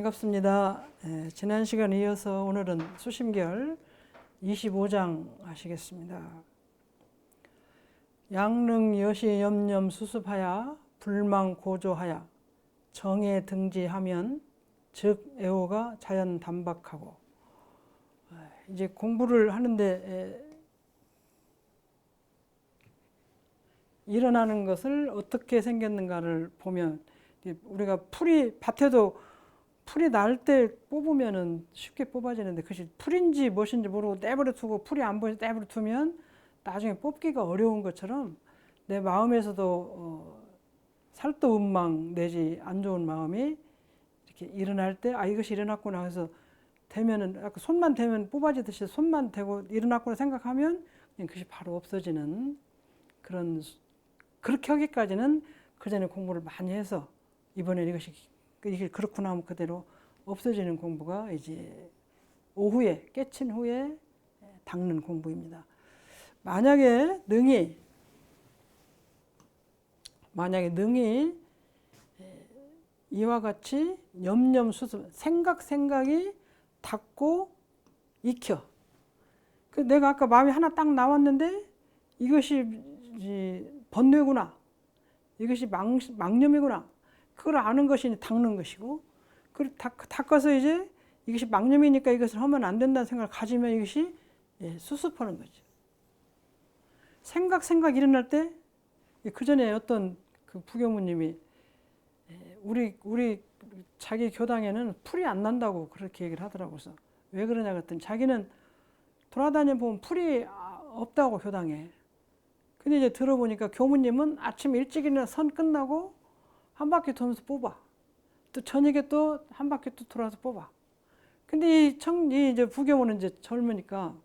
반갑습니다. 지난 시간에 이어서 오늘은 수심결 25장 하시겠습니다. 양릉 여시 염염 수습하야 불망 고조하야 정에 등지하면 즉 애호가 자연 단박하고. 이제 공부를 하는데 일어나는 것을 어떻게 생겼는가를 보면, 우리가 밭에도 풀이 날 때 뽑으면은 쉽게 뽑아지는데, 그것이 풀인지 무엇인지 모르고 내버려 두고 풀이 안 보여서 내버려 두면 나중에 뽑기가 어려운 것처럼, 내 마음에서도 살도음망 내지 안 좋은 마음이 이렇게 일어날 때, 이것이 일어났구나 해서 되면은, 아까 손만 대면 뽑아지듯이 손만 대고 일어났구나 생각하면 그냥 그것이 바로 없어지는 그런, 그렇게 하기까지는 그 전에 공부를 많이 해서 이번에 이게 그렇구나 하면 그대로 없어지는 공부가 이제 오후에 깨친 후에 닦는 공부입니다. 만약에 능이 이와 같이 염염수습, 생각이 닿고 익혀. 내가 아까 마음이 하나 딱 나왔는데 이것이 번뇌구나, 이것이 망념이구나, 그걸 아는 것이 닦는 것이고, 그걸 닦아서 이제 이것이 망념이니까 이것을 하면 안 된다는 생각을 가지면 이것이 수습하는 거죠. 생각 일어날 때, 그 전에 어떤 그 부교무님이 우리 자기 교당에는 풀이 안 난다고 그렇게 얘기를 하더라고요. 그래서 왜 그러냐 그랬더니 자기는 돌아다녀 보면 풀이 없다고, 교당에. 근데 이제 들어보니까 교무님은 아침 일찍 일어나 선 끝나고 한 바퀴 돌면서 뽑아. 또 저녁에 또 한 바퀴 또 돌아서 뽑아. 근데 이 이제 부교무는 이제 젊으니까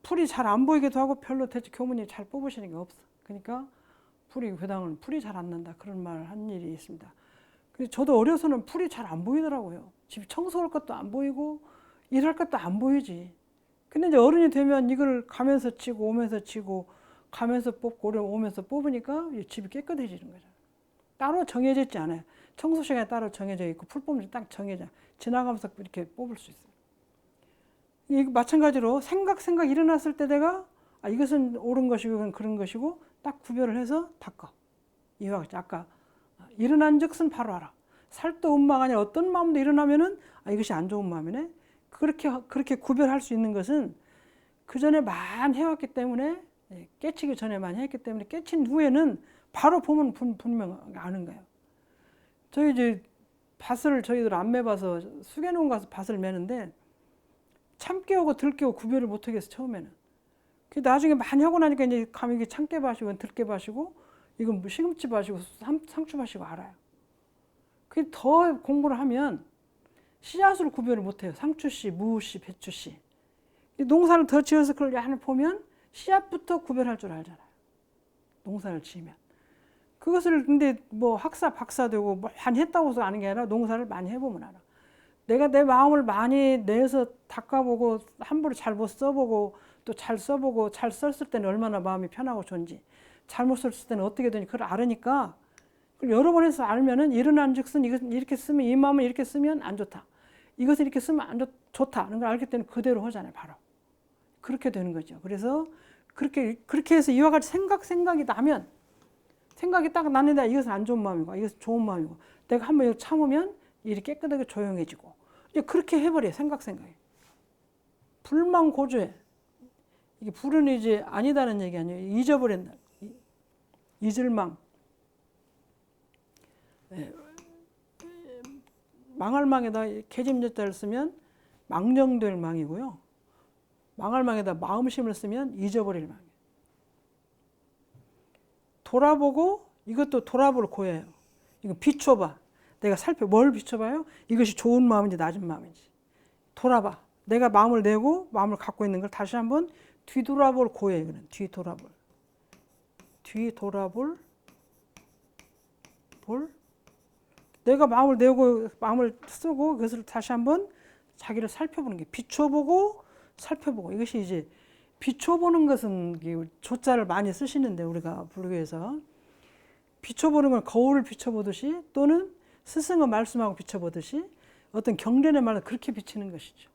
풀이 잘 안 보이기도 하고 별로 대체 교무님이 잘 뽑으시는 게 없어. 그러니까 교당은 풀이 잘 안 난다, 그런 말을 한 일이 있습니다. 근데 저도 어려서는 풀이 잘 안 보이더라고요. 집 청소할 것도 안 보이고 일할 것도 안 보이지. 근데 이제 어른이 되면 이걸 가면서 치고 오면서 치고 가면서 뽑고 오면서 뽑으니까 집이 깨끗해지는 거죠. 따로 정해져 있지 않아요. 청소 시간에 따로 정해져 있고 풀 뽑는 게 딱 정해져. 지나가면서 이렇게 뽑을 수 있어요. 이거 마찬가지로 생각 일어났을 때 내가 이것은 옳은 것이고 이건 그런 것이고 딱 구별을 해서 닦아. 이와 같이 아까 일어난 즉슨 바로 알아. 살도 음마가 아니라 어떤 마음도 일어나면은 이것이 안 좋은 마음이네. 그렇게 구별할 수 있는 것은 그 전에 많이 해왔기 때문에, 깨치기 전에 많이 했기 때문에 깨친 후에는 바로 보면 분명 아는 거예요. 저희 이제 밭을 저희들 안 매봐서 수계농 가서 밭을 매는데 참깨하고 들깨하고 구별을 못 하겠어, 처음에는. 나중에 많이 하고 나니까 이제 가면 이게 참깨밭이고 들깨밭이고 이건 뭐 시금치밭이고 상추밭이고 알아요. 더 공부를 하면 씨앗으로 구별을 못 해요. 상추씨, 무씨, 배추씨. 농사를 더 지어서 그걸 하나 보면 씨앗부터 구별할 줄 알잖아요. 농사를 지으면. 그것을 근데 뭐 학사 박사 되고 뭐 많이 했다고 해서 아는 게 아니라 농사를 많이 해보면 알아. 내가 내 마음을 많이 내서 닦아보고 함부로 잘 못 써보고 또 잘 써보고 잘 썼을 때는 얼마나 마음이 편하고 좋은지, 잘못 썼을 때는 어떻게 되는지 그걸 알으니까, 그걸 여러 번 해서 알면은 일어난 즉슨 이것은 이렇게 쓰면, 이 마음을 이렇게 쓰면 안 좋다, 이것을 이렇게 쓰면 안 좋다 하는 걸 알기 때문에 그대로 하잖아요. 바로 그렇게 되는 거죠. 그래서 그렇게 해서 이와 같이 생각이 나면, 생각이 딱 났는데 이것은 안 좋은 마음이고 이것은 좋은 마음이고 내가 한번 이거 참으면 일이 깨끗하게 조용해지고, 이제 그렇게 해버려. 생각이 불망 고조해. 이게 불은 이제 아니다는 얘기 아니에요. 잊어버린다. 잊을망. 망할 망에다 계집여자를 쓰면 망령될 망이고요. 망할 망에다 마음심을 쓰면 잊어버릴 망이에요. 돌아보고, 이것도 돌아볼 고예요. 이거 비춰봐. 내가 뭘 비춰봐요? 이것이 좋은 마음인지 낮은 마음인지. 돌아봐. 내가 마음을 내고 마음을 갖고 있는 걸 다시 한번 뒤돌아볼 고예요. 이거는 뒤돌아볼. 내가 마음을 내고 마음을 쓰고 그것을 다시 한번 자기를 살펴보는 게, 비춰보고 살펴보고. 이것이 이제 비춰보는 것은 조자를 많이 쓰시는데, 우리가 불교에서 비춰보는 건 거울을 비춰보듯이, 또는 스승의 말씀하고 비춰보듯이 어떤 경전의 말을 그렇게 비치는 것이죠.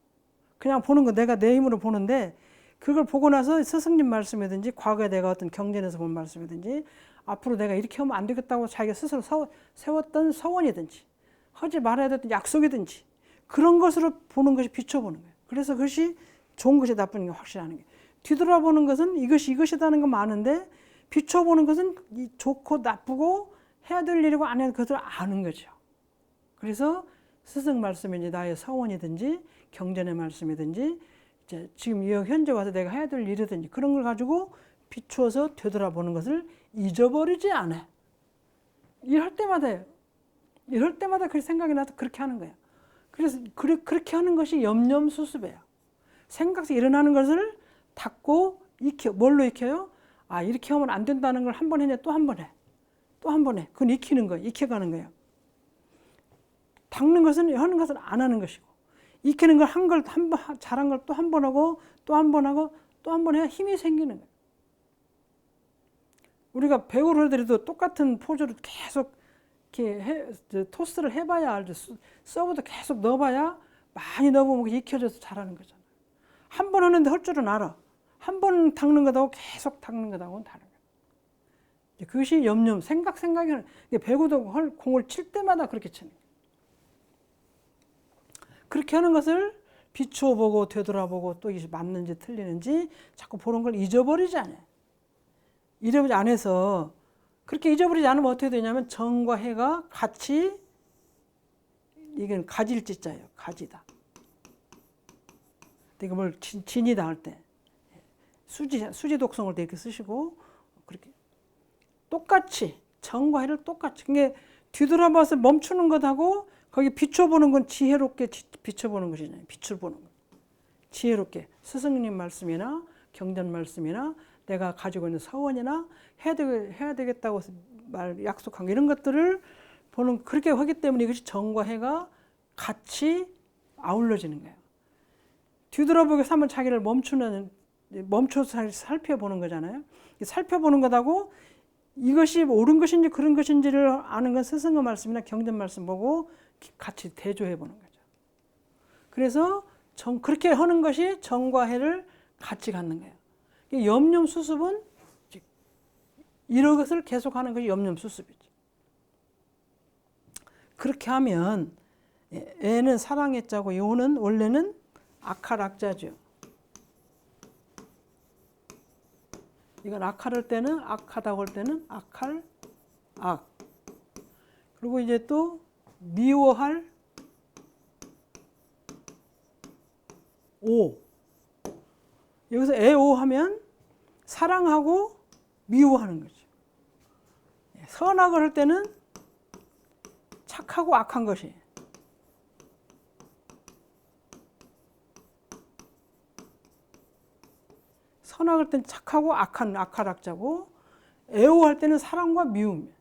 그냥 보는 거 내가 내 힘으로 보는데 그걸 보고 나서 스승님 말씀이든지 과거에 내가 어떤 경전에서 본 말씀이든지 앞으로 내가 이렇게 하면 안 되겠다고 자기가 스스로 세웠던 서원이든지 하지 말아야 됐던 약속이든지 그런 것으로 보는 것이 비춰보는 거예요. 그래서 그것이 좋은 것이 나쁜 게 확실하는 게 뒤돌아보는 것은 이것이다는 건 많은데 비춰보는 것은 좋고 나쁘고 해야 될 일이고 안 해야 될 것을 아는 거죠. 그래서 스승 말씀이든지 나의 서원이든지 경전의 말씀이든지 이제 지금 이 현재 와서 내가 해야 될 일이든지 그런 걸 가지고 비추어서 되돌아보는 것을 잊어버리지 않아. 이럴 때마다 그 생각이 나서 그렇게 하는 거야. 그래서 그렇게 하는 것이 염념수습이에요. 생각에서 일어나는 것을 닫고 뭘로 익혀요? 아, 이렇게 하면 안 된다는 걸 한 번 했냐, 또 한 번 해. 또 한 번 해. 그건 익히는 거예요. 익혀가는 거예요. 닦는 것은 하는 것은 안 하는 것이고, 익히는 걸 잘한 걸 또 한 번 하고, 또 한 번 하고, 또 한 번 해야 힘이 생기는 거예요. 우리가 배우를 해도 똑같은 포즈를 계속 이렇게 토스를 해봐야 알죠. 서브도 계속 넣어봐야 많이 넣어보면 익혀져서 잘하는 거잖아요. 한 번 하는데 할 줄은 알아. 한 번 닦는 것하고 계속 닦는 것하고는 다른 거예요. 그것이 생각이 하는, 배구도 공을 칠 때마다 그렇게 치는 거예요. 그렇게 하는 것을 비추어 보고 되돌아보고 또 이게 맞는지 틀리는지 자꾸 보는 걸 잊어버리지 않아요. 잊어버리지 않아서 그렇게 잊어버리지 않으면 어떻게 되냐면 정과 해가 같이 이건 가질지자예요. 가지다. 이거 뭘 진이다 할 때 수지 독성을 이렇게 쓰시고 그렇게 똑같이 정과 해를 똑같이 그게 뒤돌아봐서 멈추는 것하고 거기 비춰보는 건 지혜롭게 비춰보는 것이잖아요. 빛을 보는 것. 지혜롭게 스승님 말씀이나 경전 말씀이나 내가 가지고 있는 서원이나 해야 되겠다고 약속한 이런 것들을 보는 그렇게 하기 때문에 이것이 정과 해가 같이 아울러지는 거예요. 뒤돌아보기 삼은 자기를 멈춰서 살펴보는 거잖아요. 살펴보는 것하고 이것이 옳은 것인지 그런 것인지를 아는 건 스승의 말씀이나 경전 말씀 보고 같이 대조해 보는 거죠. 그래서 그렇게 하는 것이 정과 해를 같이 갖는 거예요. 염념수습은 이런 것을 계속하는 것이 염념수습이죠. 그렇게 하면 애는 사랑의 자고 요는 원래는 악할악자죠. 이건 악할 때는 악하다고 할 때는 악할 악. 그리고 이제 또 미워할 오. 여기서 애오 하면 사랑하고 미워하는 거죠. 선악을 할 때는 착하고 악한 것이. 선악할 때는 착하고 악할 악자고 애호할 때는 사랑과 미움.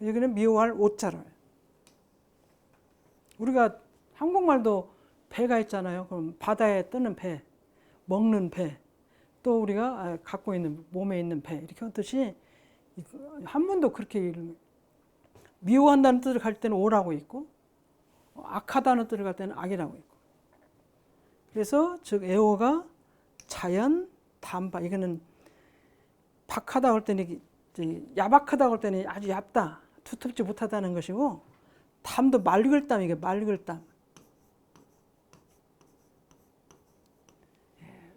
여기는 미워할 오자로. 우리가 한국말도 배가 있잖아요. 그럼 바다에 뜨는 배, 먹는 배, 또 우리가 갖고 있는 몸에 있는 배 이렇게 하듯이 한문도 그렇게 미워한다는 뜻을 갈 때는 오라고 있고 악하다는 뜻을 갈 때는 악이라고 있고. 그래서 즉 애호가 자연 담바 이거는 박하다 할 때는 야박하다 할 때는 아주 얇다 두텁지 못하다는 것이고 담도 맑을 땀 이게 맑을 땀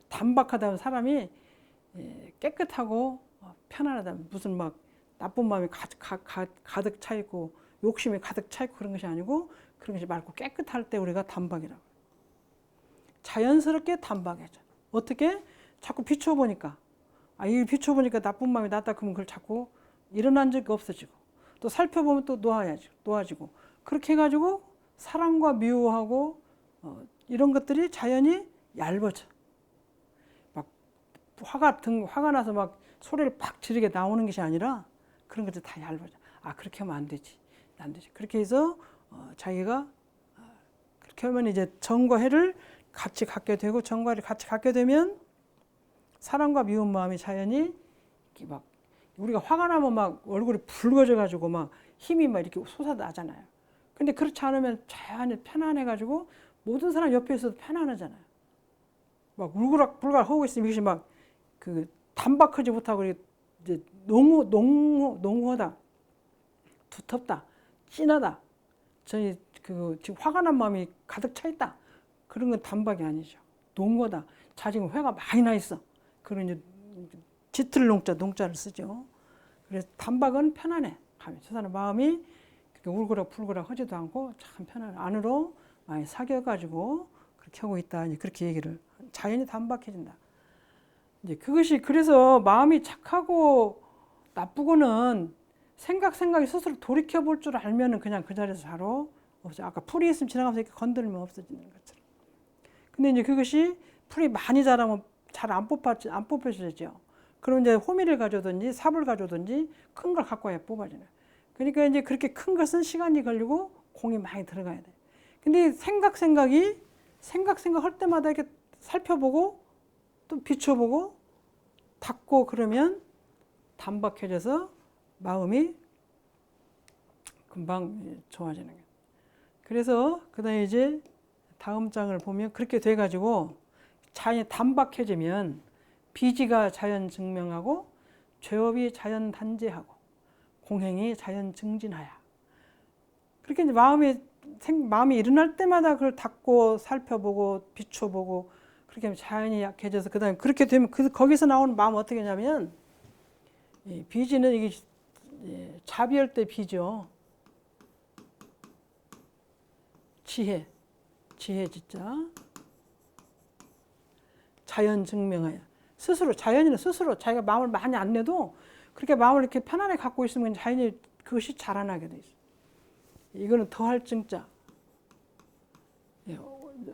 담박하다 하면 사람이 깨끗하고 편안하다 무슨 막 나쁜 마음이 가득 차 있고 욕심이 가득 차 있고 그런 것이 아니고 그런 것이 맑고 깨끗할 때 우리가 담박이라고 자연스럽게 담박해져. 어떻게? 자꾸 비춰보니까 이 비춰보니까 나쁜 마음이 났다 그러면 그걸 자꾸 일어난 적이 없어지고 또 살펴보면 또 놓아지고 그렇게 해가지고 사랑과 미워하고 이런 것들이 자연히 얇아져. 막 화가 나서 막 소리를 팍 지르게 나오는 것이 아니라 그런 것들이 다 얇아져. 그렇게 하면 안 되지. 그렇게 해서 자기가 그렇게 하면 이제 정과 해를 같이 갖게 되고 정과 해를 같이 갖게 되면 사랑과 미운 마음이 자연히 막 우리가 화가 나면 막 얼굴이 붉어져 가지고 막 힘이 막 이렇게 솟아나잖아요. 근데 그렇지 않으면 자연히 편안해가지고 모든 사람 옆에 있어도 편안하잖아요. 막 울그락불그락 하고 있으면 이것이 막 그 단박하지 못하고 이제 농후하다, 두텁다, 진하다. 저희 지금 화가 난 마음이 가득 차 있다. 그런 건 단박이 아니죠. 농후하다. 자 지금 화가 많이 나 있어. 그런 이제 짙을 농자를 쓰죠. 그래서 단박은 편안해. 저 사람 마음이 그렇게 울그락불그락 하지도 않고 참 편안해. 안으로 많이 사겨가지고 그렇게 하고 있다. 이제 그렇게 얘기를. 자연이 단박해진다. 이제 그것이 그래서 마음이 착하고 나쁘고는 생각이 스스로 돌이켜 볼 줄 알면은 그냥 그 자리에서 바로 없어요. 아까 풀이 있으면 지나가면서 이렇게 건드리면 없어지는 것처럼. 근데 이제 그것이 풀이 많이 자라면 잘 안 뽑혀지죠. 그럼 이제 호미를 가져오든지 삽을 가져오든지 큰 걸 갖고 와야 뽑아지는. 그러니까 이제 그렇게 큰 것은 시간이 걸리고 공이 많이 들어가야 돼. 근데 생각이 할 때마다 이렇게 살펴보고 또 비춰보고 닦고 그러면 단박해져서 마음이 금방 좋아지는 거예요. 그래서 그다음에 이제 다음 장을 보면 그렇게 돼가지고 자연이 단박해지면 비지가 자연 증명하고 죄업이 자연 단죄하고 공행이 자연 증진하야. 그렇게 이제 마음이 일어날 때마다 그걸 닦고 살펴보고 비춰보고 그렇게 하면 자연이 약해져서 그다음에 그렇게 되면 거기서 나오는 마음 어떻게 하냐면 비지는 이게 자비할 때 비죠. 지혜 진짜 자연 증명하여 스스로 자연이는 스스로 자기가 마음을 많이 안 내도 그렇게 마음을 이렇게 편안하게 갖고 있으면 자연이 그것이 자라나게 돼 있어. 이거는 더할 증자.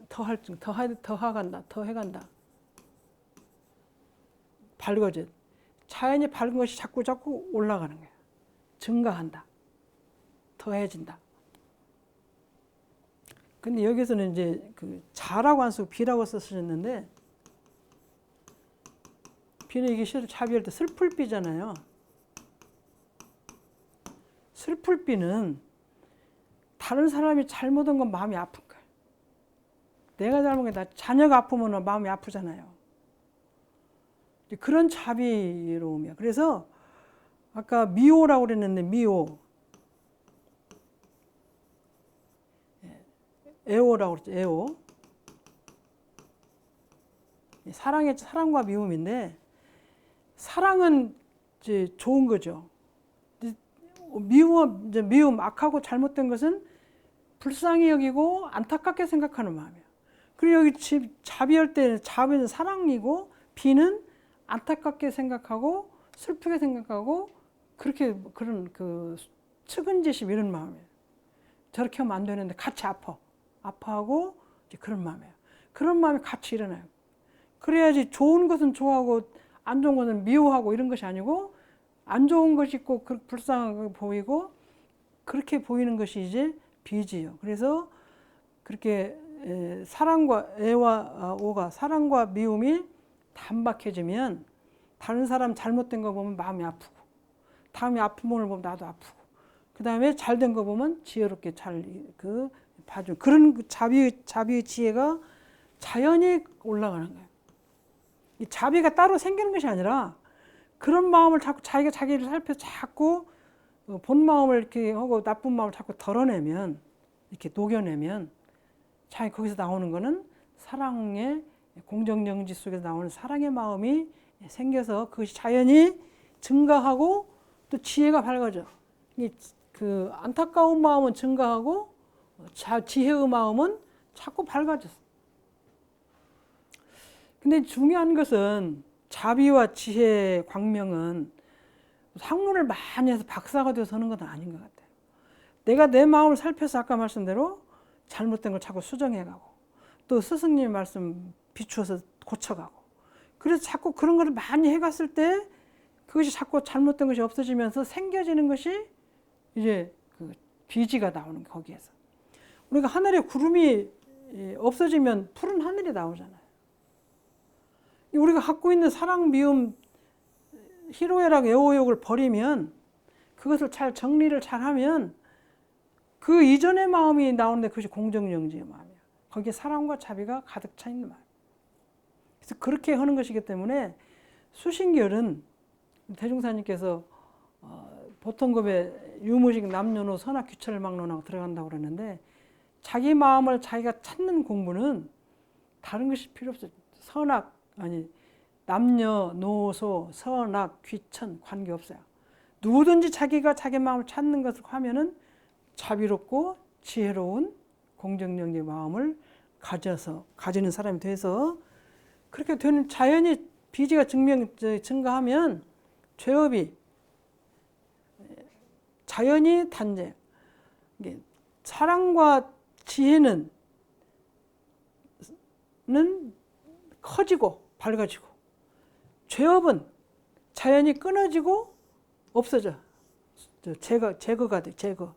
더할 증, 더해간다. 밝아져. 자연이 밝은 것이 자꾸 올라가는 거야. 증가한다. 더해진다. 근데 여기서는 이제 그 자라고 안 쓰고 비라고 쓰셨는데 비는 이게 실은 자비할 때 슬플 비잖아요. 슬플 비는 다른 사람이 잘못한 건 마음이 아픈 거야. 내가 잘못한 게 자녀가 아프면 마음이 아프잖아요. 그런 자비로움이야. 그래서 아까 미호라고 그랬는데 미호, 애호라고 그랬죠. 애호. 사랑과 미움인데 사랑은 이제 좋은 거죠. 미움, 악하고 잘못된 것은 불쌍히 여기고 안타깝게 생각하는 마음이에요. 그리고 여기 자비할 때는 자비는 사랑이고 비는 안타깝게 생각하고 슬프게 생각하고 그런 그 측은지심 이런 마음이에요. 저렇게 하면 안 되는데 같이 아파하고 이제 그런 마음이에요. 그런 마음이 같이 일어나요. 그래야지 좋은 것은 좋아하고 안 좋은 것은 미워하고 이런 것이 아니고 안 좋은 것이 있고 불쌍하게 보이고 그렇게 보이는 것이 이제 비지요. 그래서 그렇게 사랑과 애와 오가 사랑과 미움이 단박해지면 다른 사람 잘못된 거 보면 마음이 아프고 다음에 아픈 몸을 보면 나도 아프고 그 다음에 잘된 거 보면 지혜롭게 봐주는 그런 자비의 지혜가 자연히 올라가는 거예요. 이 자비가 따로 생기는 것이 아니라 그런 마음을 자꾸 자기가 자기를 살펴서 자꾸 본 마음을 이렇게 하고 나쁜 마음을 자꾸 덜어내면 이렇게 녹여내면 자기 거기서 나오는 거는 사랑의 공정정지 속에서 나오는 사랑의 마음이 생겨서 그것이 자연히 증가하고 또 지혜가 밝아져. 그 안타까운 마음은 증가하고 지혜의 마음은 자꾸 밝아졌어. 근데 중요한 것은 자비와 지혜 광명은 학문을 많이 해서 박사가 되어서 하는 건 아닌 것 같아요. 내가 내 마음을 살펴서 아까 말씀대로 잘못된 걸 자꾸 수정해가고 또 스승님 말씀 비추어서 고쳐가고 그래서 자꾸 그런 걸 많이 해갔을 때 그것이 자꾸 잘못된 것이 없어지면서 생겨지는 것이 이제 그 비지가 나오는 거기에서 우리가 하늘에 구름이 없어지면 푸른 하늘이 나오잖아요. 우리가 갖고 있는 사랑, 미움, 희로애락, 애호욕을 버리면 그것을 잘 정리를 잘하면 그 이전의 마음이 나오는데 그것이 공정영지의 마음이야. 거기에 사랑과 자비가 가득 차 있는 마음. 그래서 그렇게 하는 것이기 때문에 수신결은 대중사님께서 보통급의 유무식 남녀노 선악 규철을 막론하고 들어간다고 그러는데 자기 마음을 자기가 찾는 공부는 다른 것이 필요 없어요. 선악 아니 남녀노소 선악 귀천 관계없어요. 누구든지 자기가 자기 마음을 찾는 것을 하면은 자비롭고 지혜로운 공정령의 마음을 가지는 사람이 돼서 그렇게 되는 자연히 비지가 증가하면 죄업이 자연히 단죄. 사랑과 지혜는 커지고 밝아지고 죄업은 자연히 끊어지고 없어져. 제거가 돼. 제거.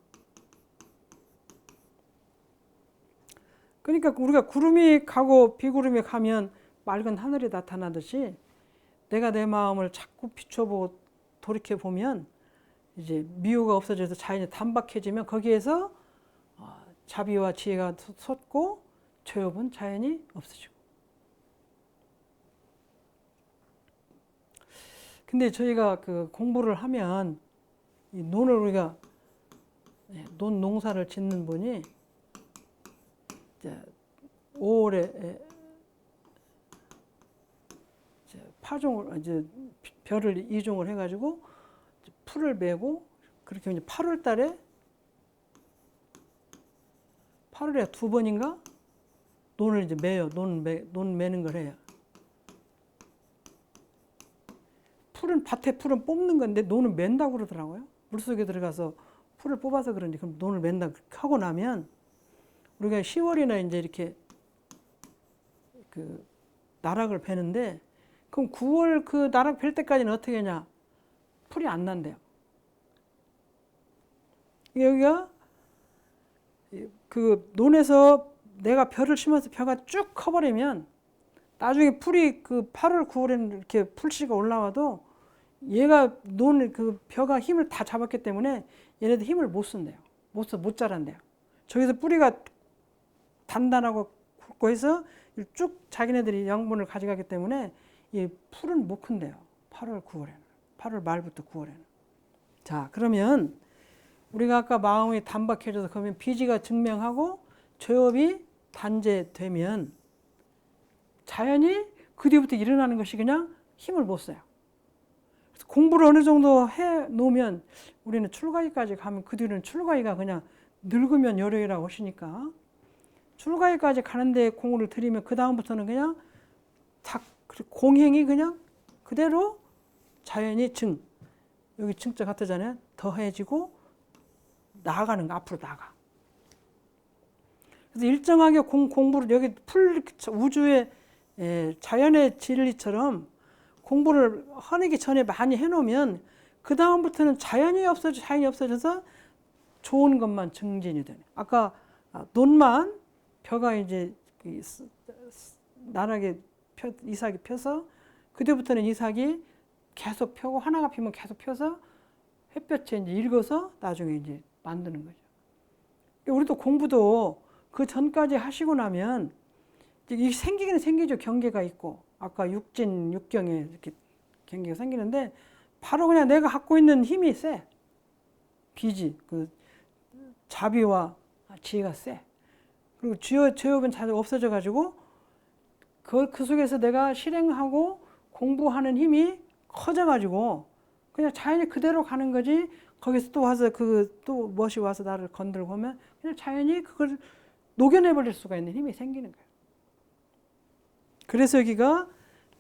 그러니까 우리가 구름이 가고 비구름이 가면 맑은 하늘이 나타나듯이 내가 내 마음을 자꾸 비춰보고 돌이켜보면 이제 미우가 없어져서 자연이 단박해지면 거기에서 자비와 지혜가 솟고 죄업은 자연히 없어지고. 근데 저희가 그 공부를 하면 이 논을 우리가 논 농사를 짓는 분이 이제 5월에 파종을 이제 벼를 이종을 해가지고 풀을 메고 그렇게 이제 8월 달에 8월에 2번인가 논을 이제 매요. 논 매는 걸 해요. 밭에 풀은 뽑는 건데 논은 맨다고 그러더라고요. 물속에 들어가서 풀을 뽑아서 그런지 그럼 논을 맨다 하고 나면 우리가 10월이나 이제 이렇게 그 나락을 베는데 그럼 9월 그 나락 벨 때까지는 어떻게 하냐? 풀이 안 난대요. 여기가 그 논에서 내가 벼를 심어서 벼가 쭉 커버리면 나중에 풀이 그 8월, 9월에는 이렇게 풀씨가 올라와도 얘가 논 그 벼가 힘을 다 잡았기 때문에 얘네들 힘을 못 쓴대요. 못 자란대요. 저기서 뿌리가 단단하고 굵고 해서 쭉 자기네들이 양분을 가져가기 때문에 이 풀은 못 큰대요. 8월, 9월에는. 8월 말부터 9월에는. 자, 그러면 우리가 아까 마음이 단박해져서 그러면 비지가 증명하고 죄업이 단죄되면 자연히 그 뒤부터 일어나는 것이 그냥 힘을 못 써요. 그래서 공부를 어느 정도 해 놓으면 우리는 출가위까지 가면 그 뒤는 출가위가 그냥 늙으면 여력이라고 하시니까 출가위까지 가는데 공을 들이면 그 다음부터는 그냥 공행이 그냥 그대로 자연히 여기 증자 같으잖아요. 더해지고 나아가는 거 앞으로 나가. 그래서 일정하게 공부를 여기 우주의 자연의 진리처럼 공부를 하기 전에 많이 해놓으면 그 다음부터는 자연이 없어져서 좋은 것만 증진이 되네. 아까 논만 벼가 이제 나락에 이삭이 펴서 그때부터는 이삭이 계속 펴고 하나가 피면 계속 펴서 햇볕에 이제 익어서 나중에 이제 만드는 거죠. 우리도 공부도 그 전까지 하시고 나면 이게 생기긴 생기죠. 경계가 있고 아까 육진 육경에 이렇게 경계가 생기는데 바로 그냥 내가 갖고 있는 힘이 세. 비지 그 자비와 지혜가 세. 그리고 죄업은 잘 없어져 가지고 그 속에서 내가 실행하고 공부하는 힘이 커져 가지고 그냥 자연히 그대로 가는 거지. 거기서 또 와서 또 멋이 와서 나를 건들고 하면 그냥 자연히 그걸 녹여내버릴 수가 있는 힘이 생기는 거예요. 그래서 여기가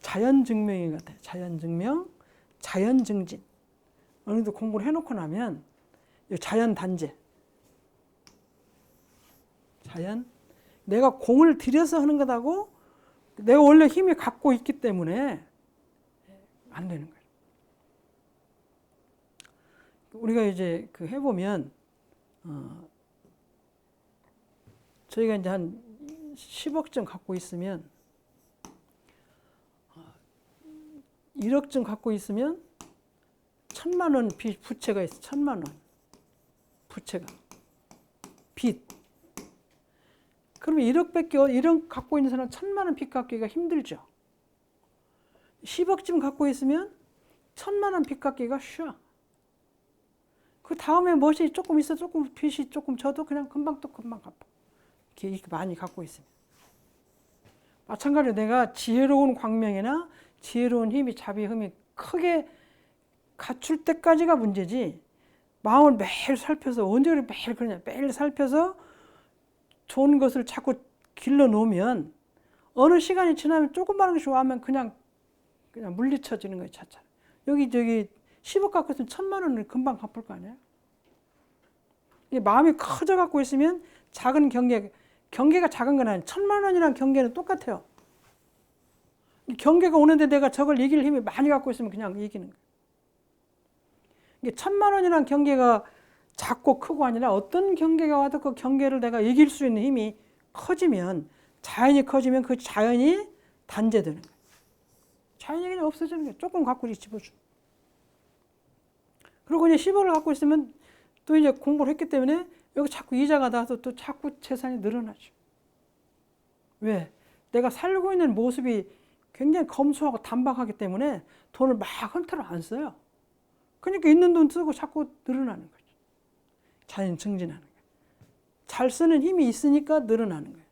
자연증명인 것 같아요. 자연증명, 자연증진. 어느 정도 공부를 해놓고 나면 자연단죄. 내가 공을 들여서 하는 것하고 내가 원래 힘이 갖고 있기 때문에 안 되는 거예요. 우리가 이제 해보면 저희가 이제 한 10억쯤 갖고 있으면 1억쯤 갖고 있으면 1,000만 원 부채가 있어. 1,000만 원 부채가. 빚. 그러면 1억 갖고 있는 사람 1,000만 원 빚 갚기가 힘들죠. 10억쯤 갖고 있으면 1,000만 원 빚 갚기가 쉬워. 그 다음에 멋이 조금 있어, 조금 빚이 조금 져도 그냥 금방 갚아. 이렇게 많이 갖고 있으면. 마찬가지로 내가 지혜로운 광명이나 지혜로운 힘이 자비, 흠이 크게 갖출 때까지가 문제지. 마음을 매일 살펴서 언제 그렇게 매일 그러냐. 매일 살펴서 좋은 것을 자꾸 길러 놓으면 어느 시간이 지나면 조그마한 것이 와면 그냥 물리쳐지는 거예요, 차차. 여기 10억 갖고 있으면 1,000만 원을 금방 갚을 거 아니에요? 이게 마음이 커져 갖고 있으면 작은 경계가 작은 건 아니에요. 1,000만 원이랑 경계는 똑같아요. 경계가 오는데 내가 저걸 이길 힘이 많이 갖고 있으면 그냥 이기는 거예요. 이게 1,000만 원이랑 경계가 작고 크고 아니라 어떤 경계가 와도 그 경계를 내가 이길 수 있는 힘이 커지면, 자연이 커지면 그 자연이 단죄되는 거예요. 자연이 그냥 없어지는 거예요. 조금 갖고 집어줘. 그리고 이제 10억을 갖고 있으면 또 이제 공부를 했기 때문에 여기 자꾸 이자가 나와서 또 자꾸 재산이 늘어나죠. 왜? 내가 살고 있는 모습이 굉장히 검소하고 단박하기 때문에 돈을 막 헌터를 안 써요. 그러니까 있는 돈 쓰고 자꾸 늘어나는 거죠. 자연 증진하는 거예요. 잘 쓰는 힘이 있으니까 늘어나는 거예요.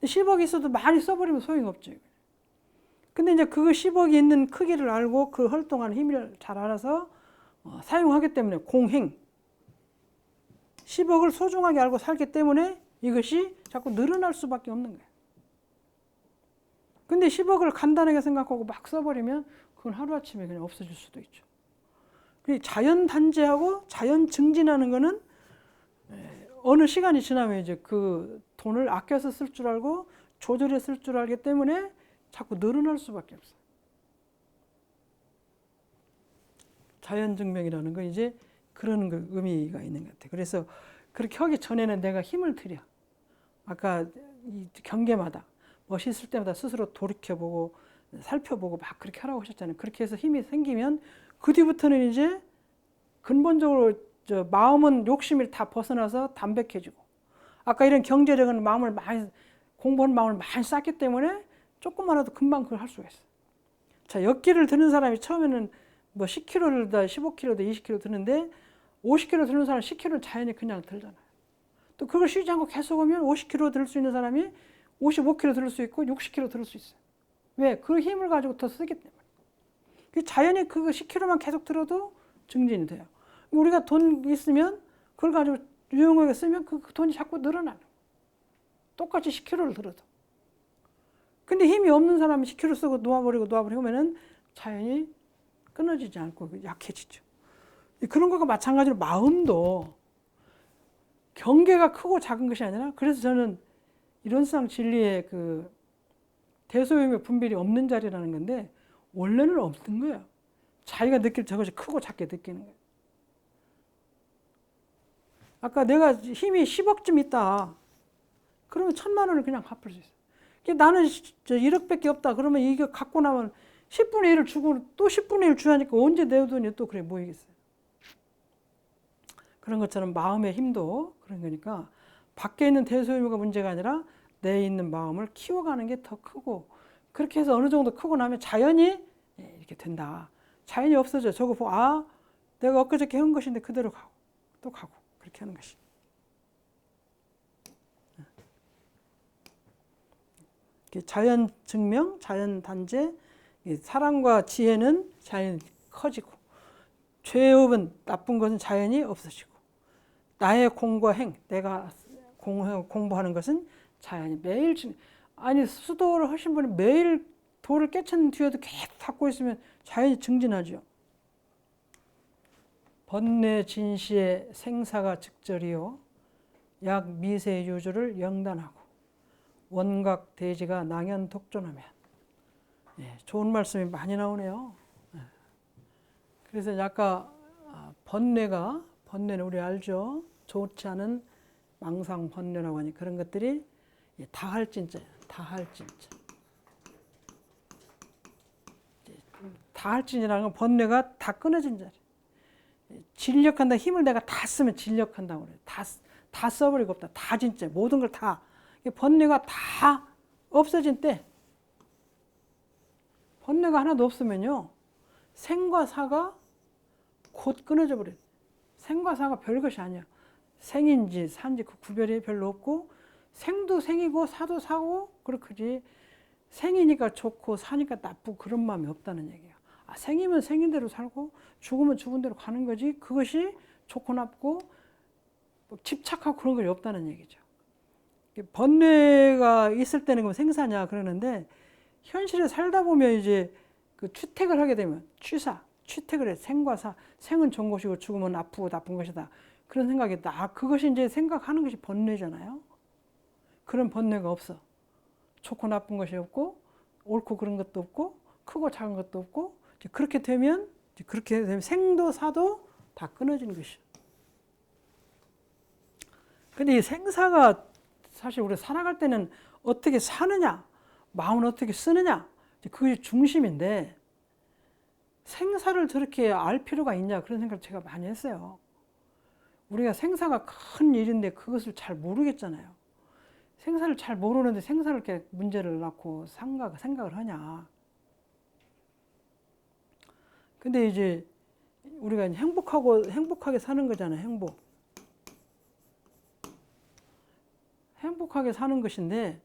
10억이 있어도 많이 써버리면 소용없죠. 근데 이제 그 10억이 있는 크기를 알고 그 활동하는 힘을 잘 알아서 사용하기 때문에 공행. 10억을 소중하게 알고 살기 때문에 이것이 자꾸 늘어날 수밖에 없는 거예요. 근데 10억을 간단하게 생각하고 막 써버리면 그건 하루아침에 그냥 없어질 수도 있죠. 자연 단죄하고 자연 증진하는 거는 어느 시간이 지나면 이제 그 돈을 아껴서 쓸 줄 알고 조절해 쓸 줄 알기 때문에 자꾸 늘어날 수밖에 없어요. 자연 증명이라는 건 이제 그런 그 의미가 있는 것 같아요. 그래서 그렇게 하기 전에는 내가 힘을 들여. 아까 이 경계마다 멋있을 때마다 스스로 돌이켜보고 살펴보고 막 그렇게 하라고 하셨잖아요. 그렇게 해서 힘이 생기면 그 뒤부터는 이제 근본적으로 마음은 욕심이 다 벗어나서 담백해지고, 아까 이런 경제력은 마음을 많이 공부한 마음을 많이 쌓기 때문에 조금만해도 금방 그걸 할 수가 있어요. 자, 역기를 드는 사람이 처음에는 뭐 10kg를 다 15kg도 20kg 드는데 50kg 드는 사람 10kg는 자연히 그냥 들잖아요. 또 그걸 쉬지 않고 계속 하면 50kg 들 수 있는 사람이 55kg 들 수 있고 60kg 들 수 있어요. 왜? 그 힘을 가지고 더 쓰기 때문에. 자연히 그거 10kg만 계속 들어도 증진이 돼요. 우리가 돈 있으면 그걸 가지고 유용하게 쓰면 그 돈이 자꾸 늘어나는 거예요. 똑같이 10kg를 들어도. 근데 힘이 없는 사람이 10kg 쓰고 놓아버리고 하면은 자연히 끊어지지 않고 약해지죠. 그런 것과 마찬가지로 마음도 경계가 크고 작은 것이 아니라, 그래서 저는 이론상 진리의 그 대소음의 분별이 없는 자리라는 건데 원래는 없는 거예요. 자기가 느낄 저것이 크고 작게 느끼는 거예요. 아까 내가 힘이 10억쯤 있다. 그러면 1,000만 원을 그냥 갚을 수 있어요. 나는 1억밖에 없다. 그러면 이거 갖고 나면 10분의 1을 주고 또 10분의 1 줘야 하니까 언제 내 돈이 또 그래 모이겠어요. 그런 것처럼 마음의 힘도 그런 거니까 밖에 있는 대소유가 문제가 아니라 내 있는 마음을 키워가는 게 더 크고, 그렇게 해서 어느 정도 크고 나면 자연이 이렇게 된다. 자연이 없어져. 저거 보고 내가 엊그저께 한 것인데 그대로 가고 또 가고 그렇게 하는 것이. 자연 증명, 자연 단죄, 사랑과 지혜는 자연이 커지고, 죄업은 나쁜 것은 자연이 없어지고, 나의 공과 행, 내가 공부하는 것은 자연이 매일 수도를 하신 분이 매일 돌을 깨친 뒤에도 계속 닦고 있으면 자연이 증진하죠. 번뇌 진시의 생사가 즉절이요 약 미세 유주를 영단하고 원각 대지가 낭연 독존하면. 좋은 말씀이 많이 나오네요. 그래서 아까 번뇌는 우리 알죠? 좋지 않은 망상 번뇌라고 하니 그런 것들이 다할진자예요. 다할진자. 다할진이라는 건 번뇌가 다 끊어진 자리. 진력한다. 힘을 내가 다 쓰면 진력한다고 그래요. 다 다 써버리고 없다. 다 진짜 모든 걸 다. 번뇌가 다 없어진 때, 번뇌가 하나도 없으면요, 생과 사가 곧 끊어져 버려요. 생과 사가 별것이 아니야. 생인지 사인지 그 구별이 별로 없고, 생도 생이고 사도 사고 그렇지, 생이니까 좋고 사니까 나쁘고 그런 마음이 없다는 얘기야. 생이면 생인 대로 살고 죽으면 죽은 대로 가는 거지, 그것이 좋고 나쁘고 뭐 집착하고 그런 게 없다는 얘기죠. 번뇌가 있을 때는 그럼 생사냐 그러는데, 현실에 살다 보면 이제 그 취택을 하게 되면 취택을 해. 생과 사, 생은 좋은 것이고 죽으면 아프고 나쁜 것이다, 그런 생각이 나. 그것이 이제 생각하는 것이 번뇌잖아요. 그런 번뇌가 없어. 좋고 나쁜 것이 없고, 옳고 그런 것도 없고, 크고 작은 것도 없고, 그렇게 되면 생도 사도 다 끊어지는 것이죠. 근데 이 생사가 사실 우리 살아갈 때는 어떻게 사느냐, 마음을 어떻게 쓰느냐, 그게 중심인데, 생사를 저렇게 알 필요가 있냐, 그런 생각을 제가 많이 했어요. 우리가 생사가 큰 일인데 그것을 잘 모르겠잖아요. 생사를 잘 모르는데 생사를 이렇게 문제를 낳고 생각을 하냐. 근데 이제 우리가 행복하게 사는 거잖아요. 행복하게 사는 것인데,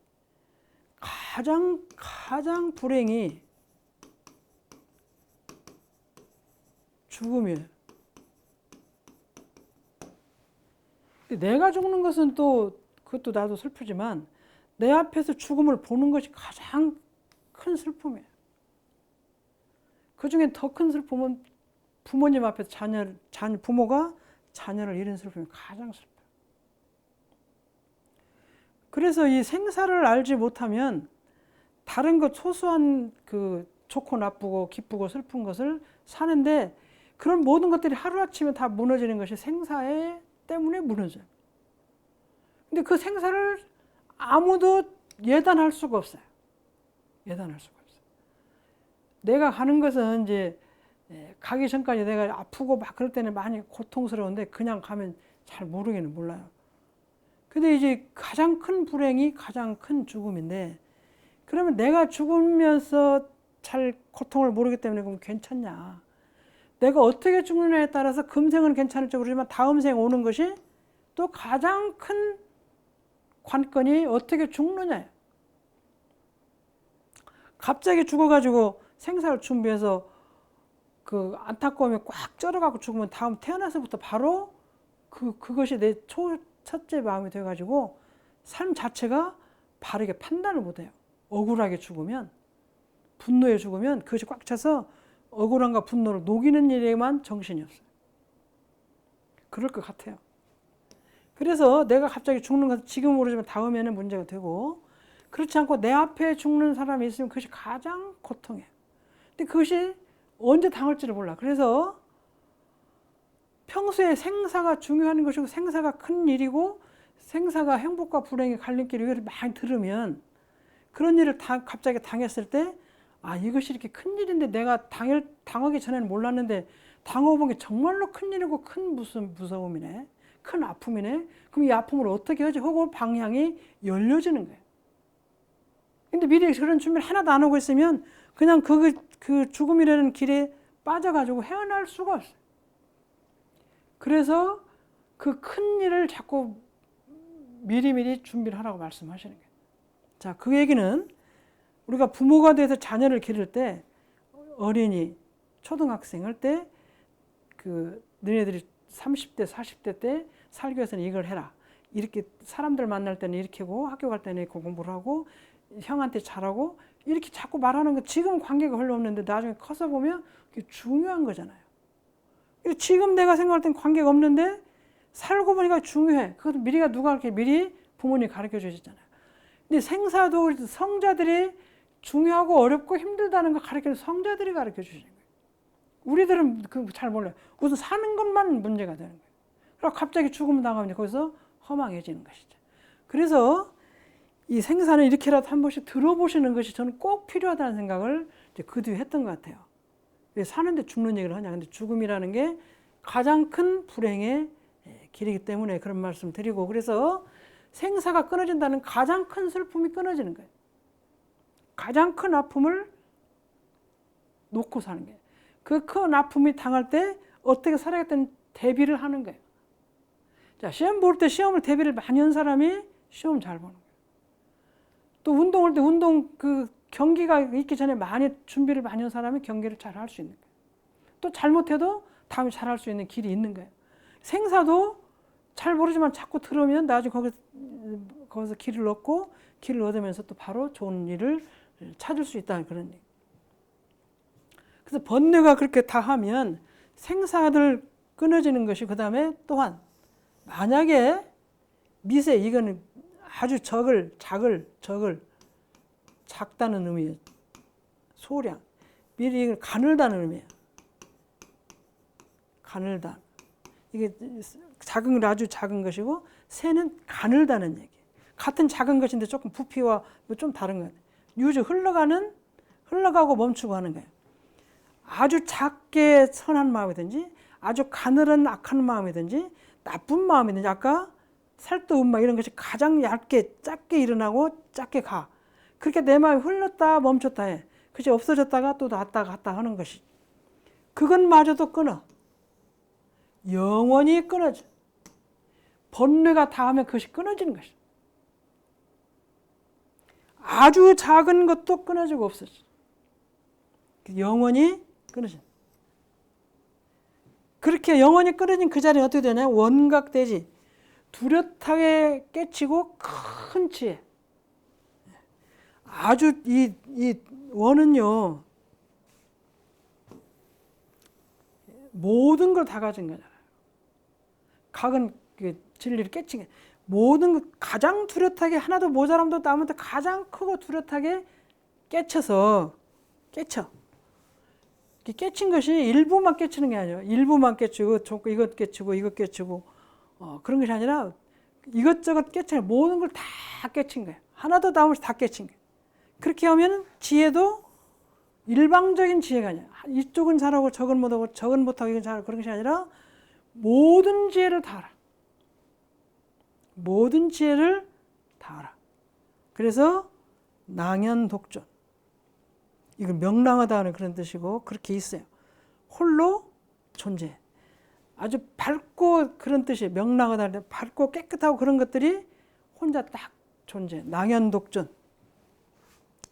가장 불행이 죽음이에요. 내가 죽는 것은 또 그것도 나도 슬프지만, 내 앞에서 죽음을 보는 것이 가장 큰 슬픔이에요. 그 중에 더 큰 슬픔은 부모님 앞에서 부모가 자녀를 잃은 슬픔이 가장 슬퍼요. 그래서 이 생사를 알지 못하면 다른 것 소소한 그 좋고 나쁘고 기쁘고 슬픈 것을 사는데, 그런 모든 것들이 하루아침에 다 무너지는 것이 생사 때문에 무너져요. 근데 그 생사를 아무도 예단할 수가 없어요. 내가 가는 것은 이제 가기 전까지 내가 아프고 막 그럴 때는 많이 고통스러운데, 그냥 가면 잘 모르기는 몰라요. 근데 이제 가장 큰 불행이 가장 큰 죽음인데, 그러면 내가 죽으면서 잘 고통을 모르기 때문에 그럼 괜찮냐. 내가 어떻게 죽느냐에 따라서 금생은 괜찮을지 모르지만 다음 생 오는 것이 또 가장 큰 관건이 어떻게 죽느냐예요. 갑자기 죽어가지고 생사를 준비해서 그 안타까움에 꽉 쩔어갖고 죽으면 다음 태어나서부터 바로 그것이 내 첫째 마음이 돼가지고 삶 자체가 바르게 판단을 못해요. 억울하게 죽으면, 분노에 죽으면 그것이 꽉 차서 억울함과 분노를 녹이는 일에만 정신이 없어요. 그럴 것 같아요. 그래서 내가 갑자기 죽는 것은 지금 모르지만 다음에는 문제가 되고, 그렇지 않고 내 앞에 죽는 사람이 있으면 그것이 가장 고통이에요. 근데 그것이 언제 당할지를 몰라. 그래서 평소에 생사가 중요한 것이고, 생사가 큰 일이고, 생사가 행복과 불행의 갈림길을 이걸 많이 들으면, 그런 일을 갑자기 당했을 때, 이것이 이렇게 큰 일인데 내가 당하기 전에는 몰랐는데 당해본 게 정말로 큰 일이고 큰 무서움이네, 큰 아픔이네. 그럼 이 아픔을 어떻게 하지 하고 방향이 열려지는 거예요. 근데 미리 그런 준비를 하나도 안 하고 있으면 그냥 그 죽음이라는 길에 빠져가지고 헤어날 수가 없어요. 그래서 그 큰 일을 자꾸 미리미리 준비를 하라고 말씀하시는 거예요. 자, 그 얘기는 우리가 부모가 돼서 자녀를 기를 때, 어린이, 초등학생 할 때, 너네들이 30대, 40대 때 살기 위해서는 이걸 해라. 이렇게 사람들 만날 때는 이렇게 하고, 학교 갈 때는 이렇게 공부를 하고, 형한테 잘하고, 이렇게 자꾸 말하는 거, 지금 관계가 별로 없는데 나중에 커서 보면 그게 중요한 거잖아요. 지금 내가 생각할 땐 관계가 없는데 살고 보니까 중요해. 그것도 누가 이렇게 미리 부모님이 가르쳐 주셨잖아요. 근데 생사도 성자들이 중요하고 어렵고 힘들다는 걸 가르치는 성자들이 가르쳐 주시는 거예요. 우리들은 잘 몰라요. 우선 사는 것만 문제가 되는 거예요. 그리고 갑자기 죽음 당하면 거기서 허망해지는 것이죠. 그래서 이 생사는 이렇게라도 한 번씩 들어보시는 것이 저는 꼭 필요하다는 생각을 그 뒤에 했던 것 같아요. 왜 사는데 죽는 얘기를 하냐. 근데 죽음이라는 게 가장 큰 불행의 길이기 때문에 그런 말씀 드리고, 그래서 생사가 끊어진다는 가장 큰 슬픔이 끊어지는 거예요. 가장 큰 아픔을 놓고 사는 거예요. 그 큰 아픔이 당할 때 어떻게 살아야겠다는 대비를 하는 거예요. 자, 시험 볼 때 시험을 대비를 많이 한 사람이 시험 잘 보는 거예요. 또 운동할 때 운동 그 경기가 있기 전에 많이 준비를 많이 한 사람이 경기를 잘 할 수 있는 거예요. 또 잘못해도 다음에 잘 할 수 있는 길이 있는 거예요. 생사도 잘 모르지만 자꾸 들으면 나중에 거기서 길을 얻고 길을 얻으면서 또 바로 좋은 일을 찾을 수 있다는 그런 얘기. 그래서 번뇌가 그렇게 다 하면 생사들 끊어지는 것이, 그 다음에 또한 만약에 미세, 이거는 아주 작다는 의미예요. 소량. 미리 이걸 가늘다는 의미예요. 가늘다. 이게 작은 건 아주 작은 것이고, 새는 가늘다는 얘기. 같은 작은 것인데 조금 부피와 좀 다른 거예요. 유주 흘러가고 멈추고 하는 거예요. 아주 작게 선한 마음이든지, 아주 가늘은 악한 마음이든지, 나쁜 마음이든지, 아까 살도 음마 이런 것이 가장 얇게 작게 일어나고 작게 가. 그렇게 내 마음이 흘렀다 멈췄다 해. 그것이 없어졌다가 또 왔다 갔다 하는 것이. 그것마저도 끊어. 영원히 끊어져. 번뇌가 닿으면 그것이 끊어지는 것이야. 아주 작은 것도 끊어지고 없어져. 영원히 끊어져. 그렇게 영원히 끊어진 그 자리에 어떻게 되냐? 원각대지. 뚜렷하게 깨치고 큰 지혜. 아주 이 원은요, 모든 걸 다 가진 거잖아요. 각은 진리를 깨친 게, 모든 것 가장 뚜렷하게, 하나도 모자람도 남은데 가장 크고 뚜렷하게 깨쳐서 깨쳐. 깨친 것이 일부만 깨치는 게 아니에요. 일부만 깨치고 이것 깨치고 이것 깨치고 그런 것이 아니라 이것저것 깨치는 모든 걸 다 깨친 거예요. 하나도 남없이 다 깨친 거예요. 그렇게 하면 지혜도 일방적인 지혜가 아니야. 이쪽은 잘하고 저건 못하고 저건 못하고 이건 잘하고, 그런 것이 아니라 모든 지혜를 다 알아. 모든 지혜를 다 알아. 그래서 낭연독존. 이건 명랑하다는 그런 뜻이고, 그렇게 있어요. 홀로 존재. 아주 밝고 그런 뜻이에요. 명랑하다는, 밝고 깨끗하고 그런 것들이 혼자 딱 존재. 낭연독존.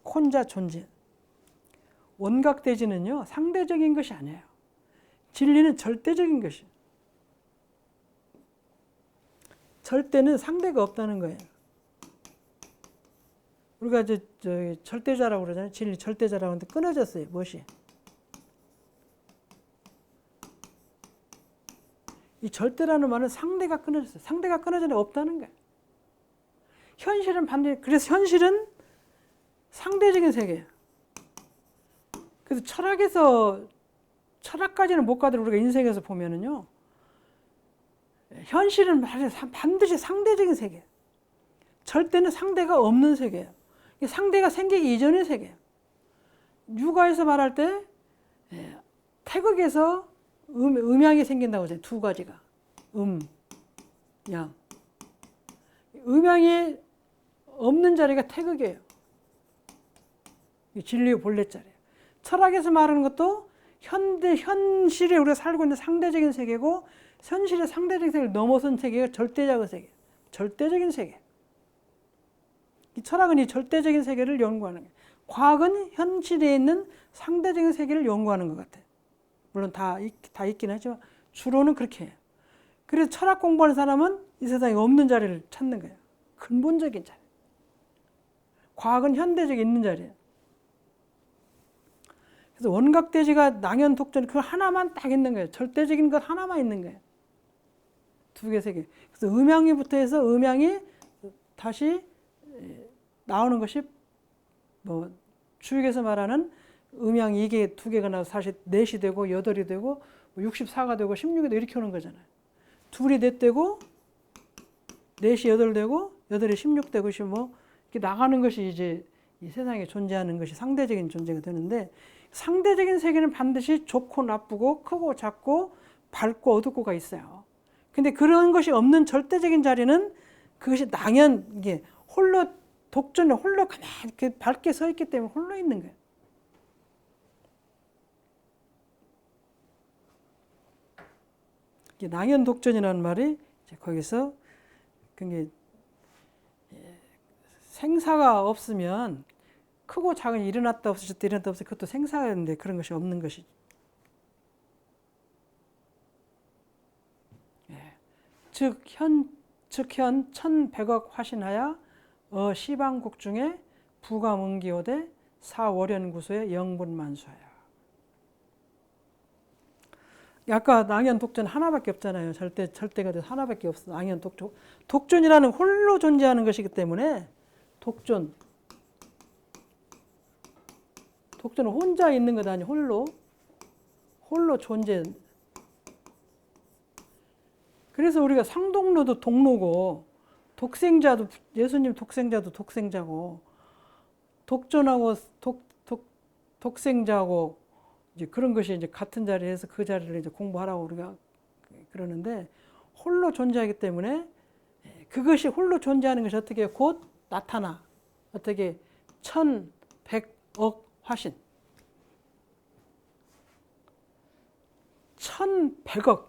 혼자 존재. 원각대지는요, 상대적인 것이 아니에요. 진리는 절대적인 것이에요. 절대는 상대가 없다는 거예요. 우리가 절대자라고 그러잖아요. 진리 절대자라고 하는데 끊어졌어요. 무엇이? 이 절대라는 말은 상대가 끊어졌어요. 상대가 끊어져는 없다는 거예요. 현실은 반대. 그래서 현실은 상대적인 세계예요. 그래서 철학까지는 못 가도 우리가 인생에서 보면은요, 현실은 반드시 상대적인 세계예요. 절대는 상대가 없는 세계예요. 상대가 생기기 이전의 세계예요. 육아에서 말할 때 태극에서 음양이 생긴다고 하잖아요. 두 가지가. 양. 음양이 없는 자리가 태극이에요. 진리의 본래 자리예요. 철학에서 말하는 것도 현실에 우리가 살고 있는 상대적인 세계고, 현실의 상대적인 세계를 넘어선 세계가 절대적인 세계예요. 절대적인 세계. 이 철학은 이 절대적인 세계를 연구하는 거예요. 과학은 현실에 있는 상대적인 세계를 연구하는 것 같아요. 물론 다 있긴 하지만 주로는 그렇게 해요. 그래서 철학 공부하는 사람은 이 세상에 없는 자리를 찾는 거예요. 근본적인 자리. 과학은 현대적인 있는 자리예요. 그래서 원각대지가 낭연독존, 그 하나만 딱 있는 거예요. 절대적인 것 하나만 있는 거예요. 두 개, 세 개. 그래서 음양이부터 해서 음양이 다시 나오는 것이 주역에서 말하는 음양이 이게 두 개가 나와서 사실 넷이 되고 여덟이 되고 64가 되고 16이 되고 이렇게 오는 거잖아요. 둘이 넷 되고 넷이 여덟 되고 여덟이 16 되고 이렇게 나가는 것이 이제 이 세상에 존재하는 것이 상대적인 존재가 되는데, 상대적인 세계는 반드시 좋고 나쁘고 크고 작고 밝고 어둡고가 있어요. 근데 그런 것이 없는 절대적인 자리는 그것이 낭연, 이게 홀로 독존에 홀로 가만히 이렇게 밝게 서 있기 때문에 홀로 있는 거예요. 이게 낭연 독존이라는 말이 이제 거기서 그게 생사가 없으면 크고 작은 일어났다 없어졌다 일어났다 없어졌다 그것도 생사였는데 그런 것이 없는 것이죠. 즉 현 1100억 화신하야 시방국 중에 부가문기호대 사월연구소의 영분만수하야. 아까 낭연 독존 하나밖에 없잖아요. 절대가 돼서 하나밖에 없어. 낭연 독존. 독존이라는 홀로 존재하는 것이기 때문에 독존은 혼자 있는 것 아니에요. 홀로 존재. 그래서 우리가 상독로도 동로고 독생자도 예수님 독생자도 독생자고 독존하고 독생자고 이제 그런 것이 이제 같은 자리에서 그 자리를 이제 공부하라고 우리가 그러는데 홀로 존재하기 때문에 그것이 홀로 존재하는 것이 어떻게 곧 나타나 어떻게 1100억 화신 1100억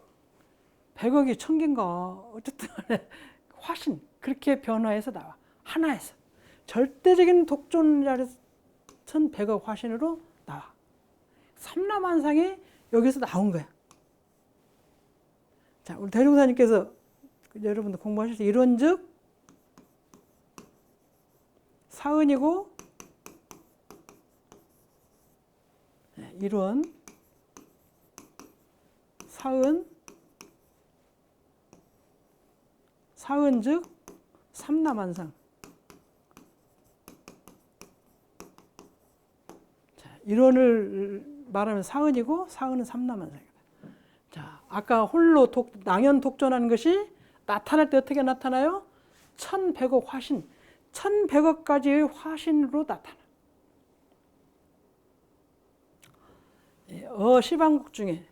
100억이 1000개인가 어쨌든 화신 그렇게 변화해서 나와 하나에서 절대적인 독존 자리에서 1100억 화신으로 나와 삼라만상이 여기서 나온 거야. 자, 우리 대종사님께서 여러분들 공부하실 때 이론즉 사은이고 이론 사은즉 삼라만상. 자, 이론을 말하면 사은이고 사은은 삼라만상이다. 자, 아까 홀로 낭연 독존하는 것이 나타날 때 어떻게 나타나요? 1100억 화신, 1100억까지의 화신으로 나타나. 시방국 중에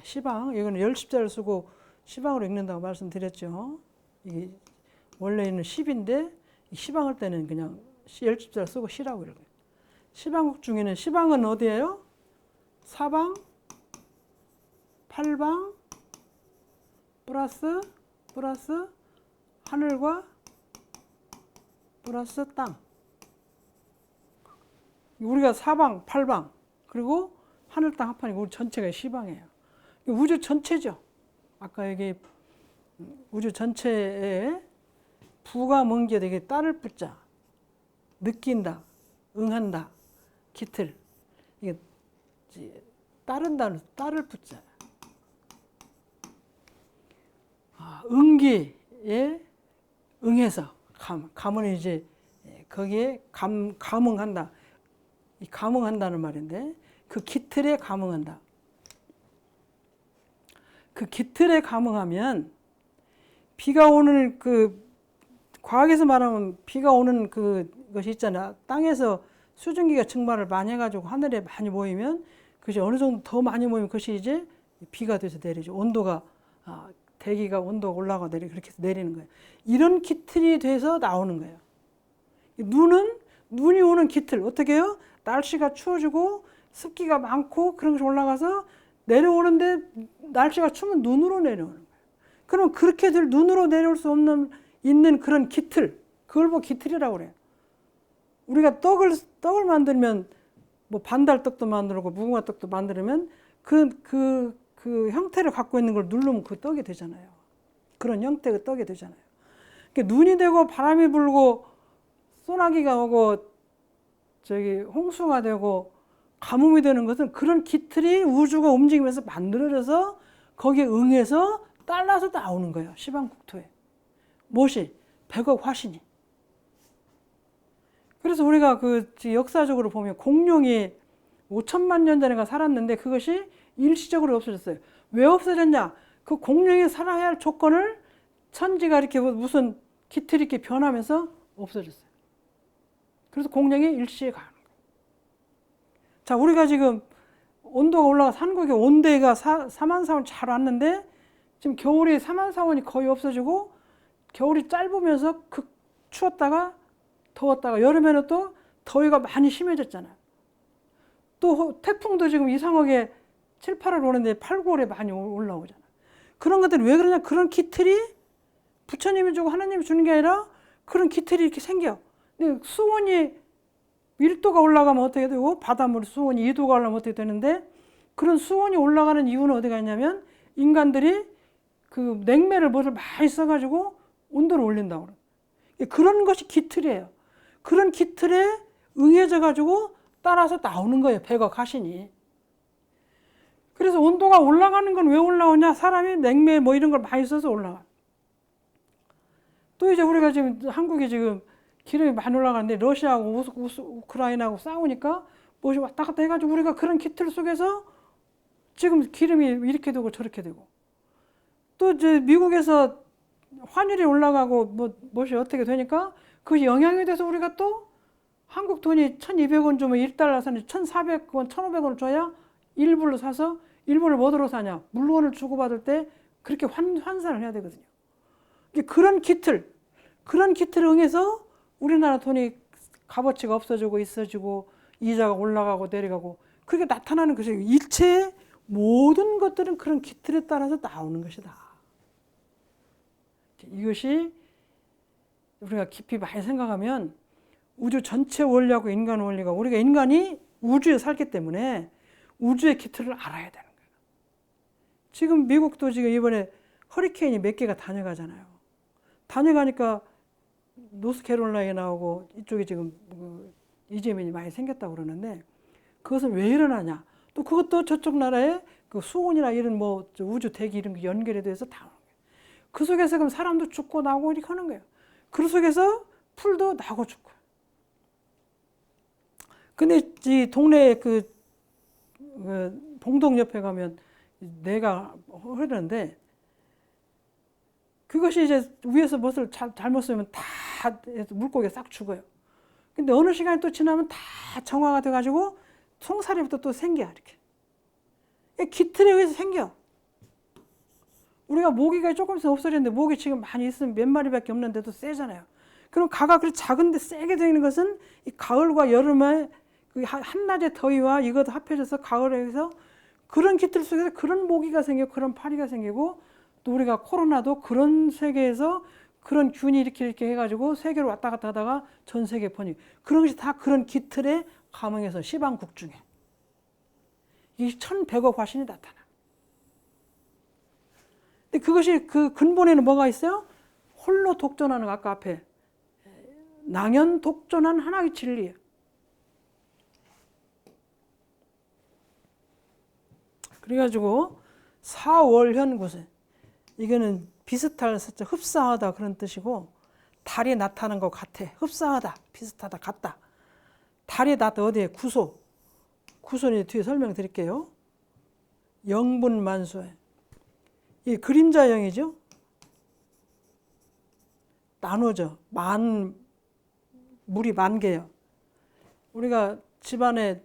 시방, 이거는 열십자를 쓰고 시방으로 읽는다고 말씀드렸죠. 이게 원래는 10인데 시방할 때는 그냥 열십자를 쓰고 시라고 읽어요. 시방국 중에는 시방은 어디예요? 사방, 팔방, 플러스 하늘과 플러스 땅. 우리가 사방, 팔방, 그리고 하늘, 땅 합하니까 우리 전체가 시방이에요. 우주 전체죠. 아까 여기 우주 전체에 부가 먼게 되게 따를 붙자, 느낀다, 응한다, 기틀. 이게 따른다는 따를 붙자. 응기에 응해서 감은 이제 거기에 감응한다. 이 감응한다는 말인데 그 기틀에 감응한다. 그 기틀에 감응하면 비가 오는 그 과학에서 말하면 비가 오는 그것이 있잖아. 땅에서 수증기가 증발을 많이 해가지고 하늘에 많이 모이면 그것이 어느 정도 더 많이 모이면 그것이 이제 비가 돼서 내리죠. 온도가 대기가 온도가 올라가고 내리 그렇게 해서 내리는 거예요. 이런 기틀이 돼서 나오는 거예요. 눈이 오는 기틀 어떻게 해요? 날씨가 추워지고 습기가 많고 그런 것이 올라가서 내려오는데 날씨가 추우면 눈으로 내려오는 거예요. 그럼 그렇게 눈으로 내려올 수 있는 그런 기틀, 그걸 뭐 기틀이라고 그래요. 우리가 떡을 만들면 뭐 반달떡도 만들고 무궁화 떡도 만들면 그 형태를 갖고 있는 걸 누르면 그 떡이 되잖아요. 그런 형태가 떡이 되잖아요. 그러니까 눈이 되고 바람이 불고 소나기가 오고 홍수가 되고 가뭄이 되는 것은 그런 기틀이 우주가 움직이면서 만들어져서 거기에 응해서 딸라서 나오는 거예요. 시방국토에. 무엇이? 100억 화신이. 그래서 우리가 역사적으로 보면 공룡이 5천만 년 전에가 살았는데 그것이 일시적으로 없어졌어요. 왜 없어졌냐? 그 공룡이 살아야 할 조건을 천지가 이렇게 무슨 기틀이 이렇게 변하면서 없어졌어요. 그래서 공룡이 일시에 가는 거예요. 자, 우리가 지금 온도가 올라가서 한국의 온대가 4만 4천 잘 왔는데 지금 겨울이 사만사원이 거의 없어지고 겨울이 짧으면서 추웠다가 더웠다가 여름에는 또 더위가 많이 심해졌잖아요. 또 태풍도 지금 이상하게 7, 8월 오는데 8, 9월에 많이 올라오잖아요. 그런 것들이 왜 그러냐? 그런 기틀이 부처님이 주고 하나님이 주는 게 아니라 그런 기틀이 이렇게 생겨. 근데 수온이 1도가 올라가면 어떻게 되고 바닷물 수온이 2도가 올라가면 어떻게 되는데 그런 수온이 올라가는 이유는 어디가 있냐면 인간들이 그 냉매를 뭐를 많이 써가지고 온도를 올린다고 그래요. 그런 것이 기틀이에요. 그런 기틀에 응해져 가지고 따라서 나오는 거예요. 백어 가신이. 그래서 온도가 올라가는 건 왜 올라오냐? 사람이 냉매 뭐 이런 걸 많이 써서 올라가. 또 이제 우리가 지금 한국이 지금 기름이 많이 올라가는데 러시아하고 우크라이나하고 싸우니까 뭐지 왔다 갔다 해가지고 우리가 그런 기틀 속에서 지금 기름이 이렇게 되고 저렇게 되고 또 이제 미국에서 환율이 올라가고 뭐이 어떻게 되니까 그 영향이 돼서 우리가 또 한국 돈이 1,200원 주면 1달러 사는데 1,400원, 1,500원을 줘야 일불로 사서 일불을 뭐로 사냐? 물건을 주고받을 때 그렇게 환산을 해야 되거든요. 그런 기틀을 응해서 우리나라 돈이 값어치가 없어지고 있어지고 이자가 올라가고 내려가고 그게 나타나는 것이 일체의 모든 것들은 그런 기틀에 따라서 나오는 것이다. 이것이 우리가 깊이 많이 생각하면 우주 전체 원리하고 인간 원리가 우리가 인간이 우주에 살기 때문에 우주의 기틀을 알아야 되는 거예요. 지금 미국도 지금 이번에 허리케인이 몇 개가 다녀가잖아요. 다녀가니까 노스캐롤라이나 나오고 이쪽에 지금 이재민이 많이 생겼다고 그러는데 그것은 왜 일어나냐? 또 그것도 저쪽 나라의 그 수온이나 이런 뭐 우주 대기 이런 게 연결이 돼서 다 오는 거예요. 그 속에서 그럼 사람도 죽고 나고 이렇게 하는 거예요. 그 속에서 풀도 나고 죽고. 근데 이 동네 그 봉동 옆에 가면 내가 흐르는데 그것이 이제 위에서 무엇을 잘못 쓰면 다 물고기가 싹 죽어요. 근데 어느 시간이 또 지나면 다 정화가 돼가지고 송사리부터 또 생겨 이렇게. 기틀에 의해서 생겨. 우리가 모기가 조금 있으면 없어졌는데 모기 지금 많이 있으면 몇 마리밖에 없는데도 세잖아요. 그럼 가가 그렇게 작은데 세게 되는 것은 이 가을과 여름에 한낮의 더위와 이것도 합해져서 가을에서 그런 기틀 속에서 그런 모기가 생기고 그런 파리가 생기고 또 우리가 코로나도 그런 세계에서 그런 균이 이렇게 해가지고 세계로 왔다 갔다 하다가 전 세계 번이 그런 것이 다 그런 기틀에 감흥해서 시방국 중에 이 1,100억 화신이 나타나. 근데 그것이 그 근본에는 뭐가 있어요? 홀로 독존하는 아까 앞에 낭연 독존한 하나의 진리예요. 그래가지고 사월현구세 이거는 비슷할 숫자 흡사하다 그런 뜻이고 달이 나타나는 것 같아. 흡사하다, 비슷하다, 같다. 달이 나타 어디에? 구소는 뒤에 설명드릴게요. 영분만수에 이 그림자형이죠. 나누죠. 물이 만 개요. 우리가 집안에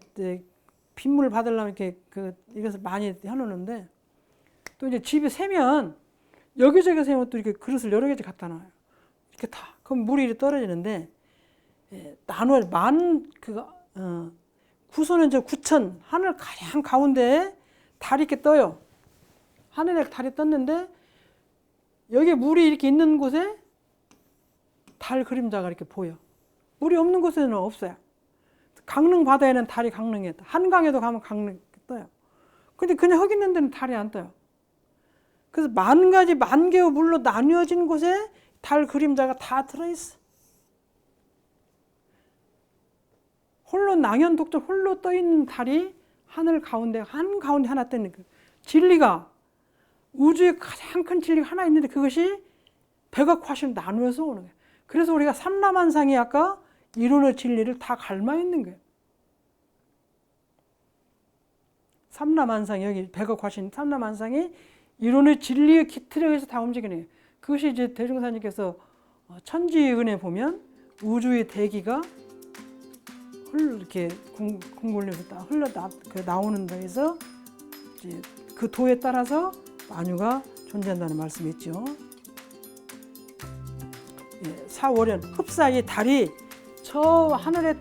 빗물 받으려면 이렇게 이것을 많이 해놓는데 또 이제 집에 세면 여기저기 세면 또 이렇게 그릇을 여러 개 갖다 놔요. 이렇게 다. 그럼 물이 이렇게 떨어지는데 나눠 구소는 저 구천 하늘 가장 가운데에 달이 이렇게 떠요. 하늘에 달이 떴는데 여기 물이 이렇게 있는 곳에 달 그림자가 이렇게 보여. 물이 없는 곳에는 없어요. 강릉 바다에는 달이 강릉에 한강에도 가면 강릉 떠요. 근데 그냥 흙 있는 데는 달이 안 떠요. 그래서 만 개의 물로 나뉘어진 곳에 달 그림자가 다 들어있어. 홀로 낭연 독존 홀로 떠있는 달이 하늘 가운데 한가운데 하나 떠있는 그 진리가 우주의 가장 큰 진리가 하나 있는데 그것이 100억 화신 나누어서 오는 거예요. 그래서 우리가 삼라만상이 아까 이론의 진리를 다 갈마 있는 거예요. 삼라만상 여기 100억 화신 삼라만상이 이론의 진리의 기틀에 의해서 다 움직이는 거예요. 그것이 이제 대중사님께서 천지의 은혜 보면 우주의 대기가 이렇게 궁궐에서 흘러 나오는 데에서 이제 그 도에 따라서 만유가 존재한다는 말씀이 있죠. 예, 사월연 흡사히 달이 저 하늘에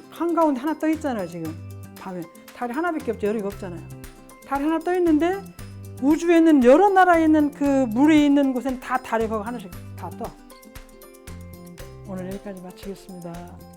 한가운데 하나 떠 있잖아요. 지금 밤에 달이 하나밖에 없죠. 여기가 없잖아요. 달이 하나 떠 있는데 우주에 있는 여러 나라에 있는 그 물이 있는 곳엔 다 달이 거기 하나씩 다 떠. 오늘 여기까지 마치겠습니다.